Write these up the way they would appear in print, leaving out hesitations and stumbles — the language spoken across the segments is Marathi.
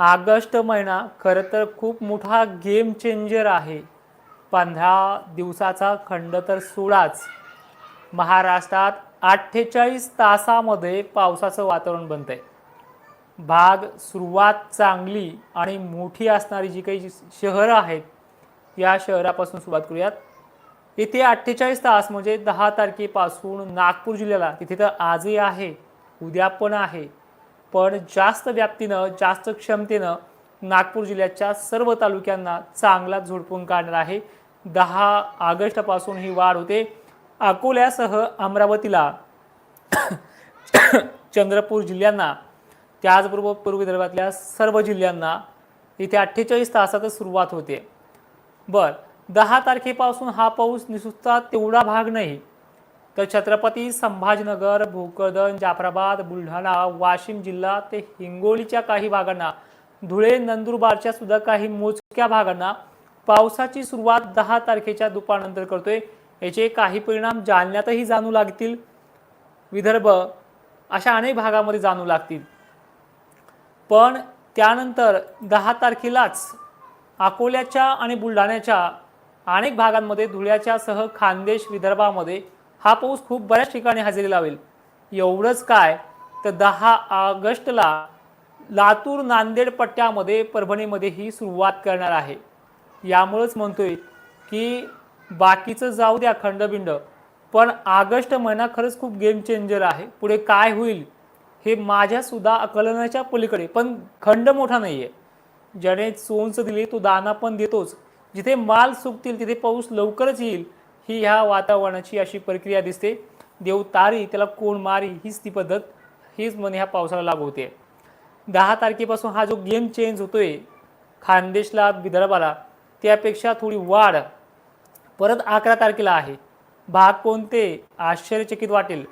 ऑगस्ट महिना खरं तर खूप मोठा गेम चेंजर आहे. 15 दिवसाचा खंड तर सोडाच, महाराष्ट्रात 48 तासामध्ये पावसाचं वातावरण बनतंय. भाग सुरुवात चांगली आणि मोठी असणारी जी काही शहरं आहेत, या शहरापासून सुरुवात करूयात. इथे 48 तास म्हणजे 10 तारखेपासून नागपूर जिल्ह्याला, तिथे तर आजही आहे, उद्या पण आहे, पण जास्त व्याप्तीनं जास्त क्षमतेनं नागपूर जिल्ह्याच्या सर्व तालुक्यांना चांगला झोडपून काढणार आहे. 10 ऑगस्टपासून ही वाढ होते. अकोल्यासह अमरावतीला, चंद्रपूर जिल्ह्यांना, त्याचबरोबर पूर्व विदर्भातल्या सर्व जिल्ह्यांना इथे 48 तासातच सुरुवात होते. बर, 10 तारखेपासून हा पाऊस नुसता तेवढा भाग नाही, तर छत्रपती संभाजीनगर, भोकरदन, जाफराबाद, बुलढाणा, वाशिम जिल्हा ते हिंगोलीच्या काही भागांना, धुळे, नंदुरबारच्या सुद्धा काही मोजक्या भागांना पावसाची सुरुवात 10 तारखेच्या दुपारनंतर करतोय. याचे काही परिणाम जालन्यातही जाणू लागतील, विदर्भ अशा अनेक भागामध्ये जाणू लागतील. पण त्यानंतर 10 तारखेलाच अकोल्याच्या आणि बुलढाण्याच्या अनेक भागांमध्ये, धुळ्याच्या सह खानदेश विदर्भामध्ये हा पाऊस खूप बऱ्याच ठिकाणी हजेरी लावेल. एवढंच काय, तर 10 ऑगस्टला लातूर, नांदेड पट्ट्यामध्ये, परभणीमध्ये ही सुरुवात करणार आहे. यामुळेच म्हणतोय की बाकीचं जाऊ द्या खंडबिंड, पण ऑगस्ट महिना खरंच खूप गेम चेंजर आहे. पुढे काय होईल हे माझ्या सुद्धा आकलनाच्या पलीकडे, पण खंड मोठा नाहीये. ज्याने सोंच दिली तो दाना पण देतोच. जिथे माल सुकतील तिथे पाऊस लवकरच येईल, ही ह्या वातावरणाची अशी प्रक्रिया दिसते. देव तारी त्याला कोण मारी, हीच ती पद्धत, हीच म्हणे ह्या पावसाला लागू होते. 10 तारखेपासून हा जो गेम चेंज होतोय खानदेशला, विदर्भाला, त्यापेक्षा थोडी वाढ परत 11 तारखेला आहे. भाग कोणते, आश्चर्यचकित वाटेल.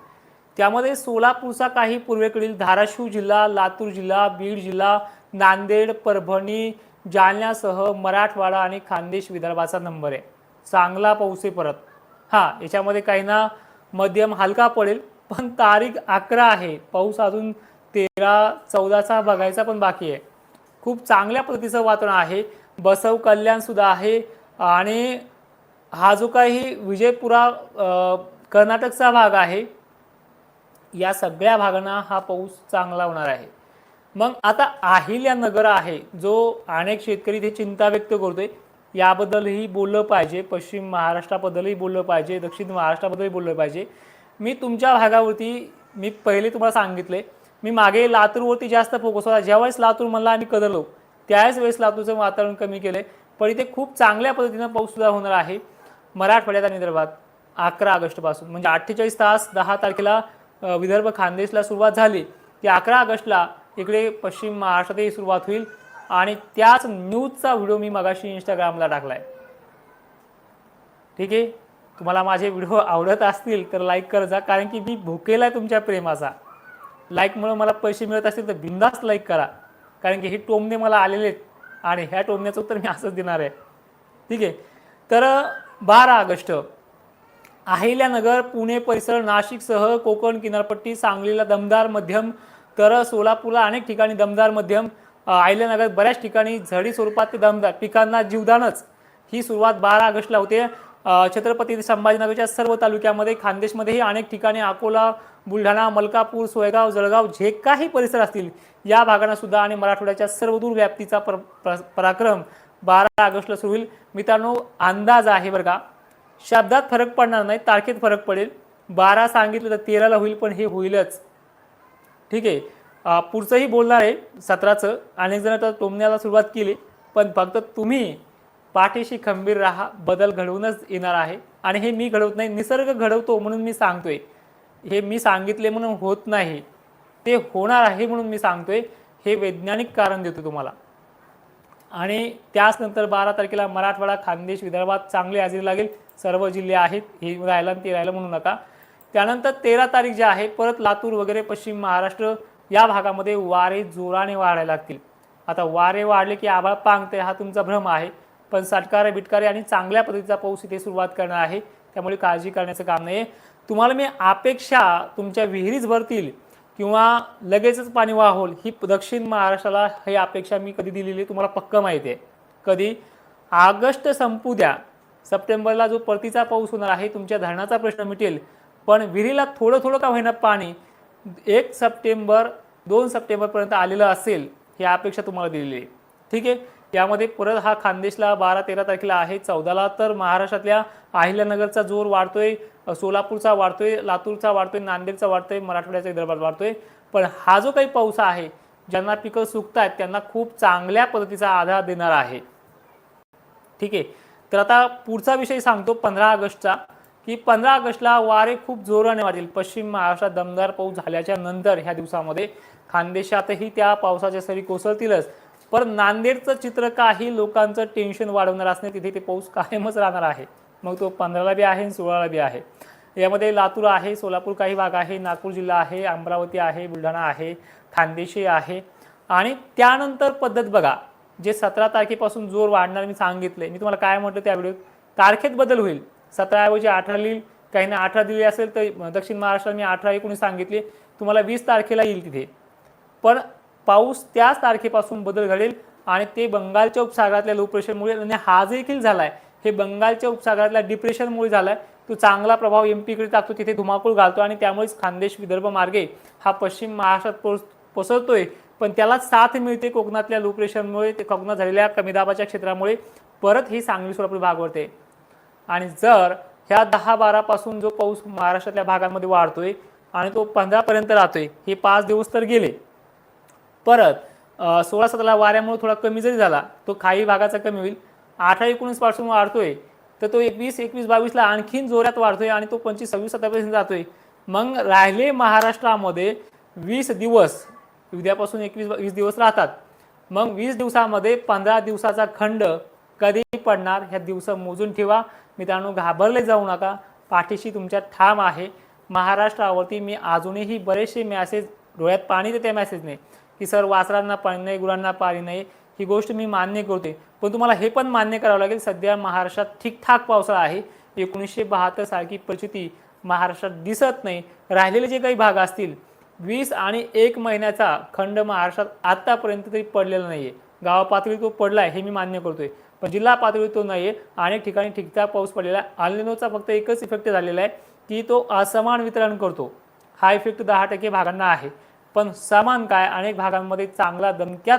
त्यामध्ये सोलापूरचा काही पूर्वेकडील धाराशिव जिल्हा, लातूर जिल्हा, बीड जिल्हा, नांदेड, परभणी, जालन्यासह मराठवाडा आणि खानदेश विदर्भाचा नंबर आहे. चांगला पाऊस आहे परत. हां, याच्यामध्ये काही ना मध्यम हलका पडेल, पण तारीख 11 आहे, पाऊस अजून 13-14चा बघायचा पण बाकी आहे. खूप चांगल्या पद्धतीचं वातावरण आहे. बसव कल्याण सुद्धा आहे, आणि हा जो काही विजयपुरा कर्नाटकचा भाग आहे, या सगळ्या भागांना हा पाऊस चांगला होणार आहे. मग आता अहिल्यानगर आहे, जो अनेक शेतकरी ते चिंता व्यक्त करतोय, याबद्दलही बोललं पाहिजे. पश्चिम महाराष्ट्राबद्दलही बोललं पाहिजे, दक्षिण महाराष्ट्राबद्दलही बोललं पाहिजे. मी तुमच्या भागावरती, मी पहिले तुम्हाला सांगितले, मी मागे लातूरवरती जास्त फोकस होता. ज्यावेळेस लातूर मला आम्ही कदरलो, त्याच वेळेस लातूरचं वातावरण कमी केलं. पण इथे खूप चांगल्या पद्धतीनं पाऊस सुद्धा होणार आहे मराठवाड्यात आणि विदर्भात 11 ऑगस्टपासून. म्हणजे 48 तास 10 तारखेला विदर्भ खानदेशला सुरुवात झाली, की 11 ऑगस्टला इकडे पश्चिम महाराष्ट्रातही सुरुवात होईल. आणि त्याच न्यूजचा व्हिडिओ मी मगाशी इंस्टाग्रामला टाकलाय. ठीक आहे, तुम्हाला माझे व्हिडिओ आवडत असतील तर लाईक कर जा, कारण की मी भुकेला आहे तुमच्या प्रेमाचा. लाईकमुळे मला पैसे मिळत असतील तर बिंदास लाईक करा, कारण की हे टोमणे मला आलेले आहेत, आणि ह्या टोमण्याचं उत्तर मी असंच देणार आहे. ठीक आहे, तर 12 ऑगस्ट अहिल्यानगर, पुणे परिसर, नाशिकसह कोकण किनारपट्टी, सांगलीला दमदार मध्यम, तर सोलापूरला अनेक ठिकाणी दमदार मध्यम, अहिल्यानगर बऱ्याच ठिकाणी झडी स्वरूपात ते दमदार, पिकांना जीवदानच. ही सुरुवात 12 ऑगस्टला होते. छत्रपती संभाजीनगरच्या सर्व तालुक्यामध्ये, खानदेशमध्येही अनेक ठिकाणी, अकोला, बुलढाणा, मलकापूर, सोयगाव, जळगाव जे काही परिसर असतील या भागांना सुद्धा, आणि मराठवाड्याच्या सर्वदूर व्याप्तीचा पराक्रम 12 ऑगस्टला सुरू होईल. मित्रांनो, अंदाज आहे बरं का, शब्दात फरक पडणार नाही, तारखेत फरक पडेल. 12 सांगितलं तर 13ला होईल, पण हे होईलच. ठीक आहे, पुढचंही बोलणार आहे 17चं. अनेक जण तर टोमण्याला सुरुवात केली, पण फक्त तुम्ही पाठीशी खंबीर राहा, बदल घडवूनच येणार आहे. आणि हे मी घडवत नाही, निसर्ग घडवतो म्हणून मी सांगतोय. हे मी सांगितले म्हणून होत नाही, ते होणार आहे म्हणून मी सांगतोय. हे वैज्ञानिक कारण देतो तुम्हाला. आणि त्याच नंतर 12 तारखेला मराठवाडा, खानदेश, विदर्भात चांगली हजेरी लागेल. सर्व जिल्हे आहेत, हे राहिला ते राहिलं म्हणू नका. त्यानंतर 13 तारीख जे आहे, परत लातूर वगैरे पश्चिम महाराष्ट्र या भागामध्ये वारे जोराने वाढायला लागतील. आता वारे वाढले की आभाळ पांगते, हा तुमचा भ्रम आहे, पण सटकारे बिटकारे आणि चांगल्या पद्धतीचा पाऊस इथे सुरुवात करणार आहे. त्यामुळे काळजी करण्याचं काम नाही. तुम्हाला मी अपेक्षा तुमच्या विहिरीच भरतील, किंवा लगेचच पाणी वाहोल ही दक्षिण महाराष्ट्राला ही अपेक्षा मी कधी दिलेली तुम्हाला पक्का माहिती आहे. कधी ऑगस्ट संपू द्या, सप्टेंबरला जो परतीचा पाऊस होणार आहे तुमच्या धरणाचा प्रश्न मिटेल, पण विहिरीला थोडं थोडं का होईना पाणी 1 सप्टेंबर 2 सप्टेंबरपर्यंत आलेलं असेल ही अपेक्षा तुम्हाला दिलेली आहे. ठीक आहे. यामध्ये परत हा खानदेशला 12-13 तारखेला आहे. 14ला तर महाराष्ट्रातल्या अहिल्यानगरचा जोर वाढतोय, सोलापूरचा वाढतोय, लातूरचा वाढतोय, नांदेडचा वाढतोय, मराठवाड्याचा विदर्भात वाढतोय. पण हा जो काही पाऊस आहे ज्यांना पिकं सुकतायत त्यांना खूप चांगल्या पद्धतीचा आधार देणार आहे. ठीक आहे. तर आता पुढचा विषय सांगतो 15 ऑगस्टचा, की 15 ऑगस्टला वारे खूप जोराने वाढतील. पश्चिम महाराष्ट्रात दमदार पाऊस झाल्याच्या नंतर ह्या दिवसामध्ये खानदेशातही त्या पावसाच्या सरी कोसळतीलच. पण नांदेडचं चित्र काही लोकांचं टेन्शन वाढवणार असणे, तिथे ते पाऊस कायमच राहणार आहे. मग तो 15ला बी आहे आणि 16ला बी आहे. यामध्ये लातूर आहे, सोलापूर काही भाग आहे, नागपूर जिल्हा आहे, अमरावती आहे, बुलढाणा आहे, खानदेशी आहे. आणि त्यानंतर पद्धत बघा, जे 17 तारखेपासून जोर वाढणार मी सांगितले. मी तुम्हाला काय म्हटलं त्या व्हिडिओत, तारखेत बदल होईल. 17 ऐवजी 18 लिहिल, काही ना 18 दिली असेल तर दक्षिण महाराष्ट्रात मी 18-19 सांगितले, तुम्हाला 20 तारखेला येईल तिथे. पण पाऊस त्याच तारखेपासून बदल घडेल आणि ते बंगालच्या उपसागरातल्या लो प्रेशरमुळे आणि हा देखील झालाय हे बंगालच्या उपसागरातल्या डिप्रेशनमुळे झालाय. तो चांगला प्रभाव एमपीकडे टाकतो, तिथे धुमाकूळ घालतो आणि त्यामुळेच खानदेश विदर्भ मार्गे हा पश्चिम महाराष्ट्रात पसरतोय. पण त्याला साथ मिळते कोकणातल्या लो प्रेशरमुळे, ते कोकणात झालेल्या कमी दाबाच्या क्षेत्रामुळे परत ही सांगली सोलापूर भाग वरते. आणि जर ह्या 10-12 पासून जो पाऊस महाराष्ट्रातल्या भागांमध्ये वाढतोय आणि तो 15 पर्यंत राहतोय, हे 5 दिवस तर गेले. परत 16-17ला वाऱ्यामुळे थोडा कमी जरी झाला तो काही भागाचा कमी होईल. 18-19 पासून वाढतोय तर तो 21-22ला आणखीन जोरात वाढतोय आणि तो 25-26-27 पर्यंत जातोय. मग राहिले महाराष्ट्रामध्ये 20 दिवस, उद्यापासून 21-20 दिवस राहतात. मग 20 दिवसामध्ये 15 दिवसाचा खंड कधी पडणार ह्या दिवस मोजून ठेवा. मित्रांनो, घाबरले जाऊ नका, पाठीशी तुमच्या ठाम आहे. महाराष्ट्रावरती मी अजूनही बरेचसे मेसेज, डोळ्यात पाणी देते मेसेजने, की सर वासरांना पाणी नाही, गुरांना पाणी नाही. ही गोष्ट मी मान्य करते, पण तुम्हाला हे पण मान्य करावं लागेल सध्या महाराष्ट्रात ठीकठाक पावसाळा आहे. 1972 सारखी परिस्थिती महाराष्ट्रात दिसत नाही. राहिलेले जे काही भाग असतील 20 आणि 1 महिन्याचा खंड महाराष्ट्रात आतापर्यंत तरी पडलेला नाहीये. गाव पातळीवर तो पडलाय हे मी मान्य करतोय, पण जिल्हा पातळीवर तो नाहीये. अनेक ठिकाणी ठीकठाक पाऊस पडलेला आहे. अल्निनोचा फक्त एकच इफेक्ट झालेला आहे की तो असमान वितरण करतो. हा इफेक्ट 10% भागांना आहे, पण समान काय अनेक भागांमध्ये चांगला दणक्यात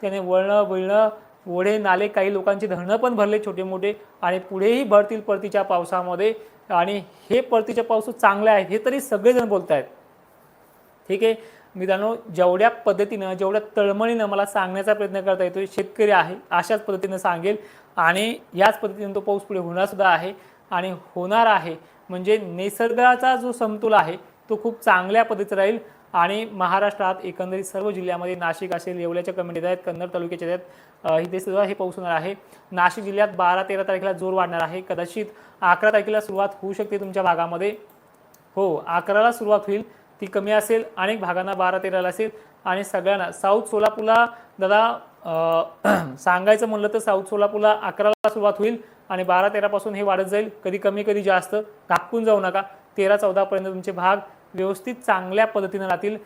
त्याने वळणं ओढे नाले, काही लोकांची धरणं पण भरले छोटे मोठे आणि पुढेही भरतील परतीच्या पावसामध्ये. आणि हे परतीचे पाऊस चांगले आहेत हे तरी सगळेजण बोलत आहेत. ठीक आहे मित्रांनो, जेवढ्या पद्धतीनं जेवढ्या तळमळीनं मला सांगण्याचा प्रयत्न करता येतो, शेतकरी आहे अशाच पद्धतीनं सांगेल आणि याच पद्धतीने तो पाऊस पुढे होणार सुद्धा आहे आणि होणार आहे. म्हणजे निसर्गाचा जो समतोल आहे तो खूप चांगल्या पद्धतीचा राहील. आणि महाराष्ट्रात एकंदरीत सर्व जिल्ह्यामध्ये, नाशिक असेल, येवल्याच्या कमेंट येत आहेत, कन्नड तालुक्याच्या आहेत, इथे सुद्धा हे पाऊस होणार आहे. नाशिक जिल्ह्यात 12-13 तारखेला जोर वाढणार आहे. कदाचित 11 तारखेला सुरुवात होऊ शकते तुमच्या भागामध्ये. हो, 11ला सुरुवात होईल, ती कमी असेल. अनेक भागांना 12-13ला असेल. आणि सगळ्यांना साऊथ सोलापूरला दादा सांगायचं म्हणलं तर साऊथ सोलापूरला 11ला सुरुवात होईल आणि 12-13 पासून हे वाढत जाईल, कधी कमी कधी जास्त. घाबकून जाऊ नका. 13-14 पर्यंत तुमचे भाग व्यवस्थित चांगल्या पद्धतीने राहतील.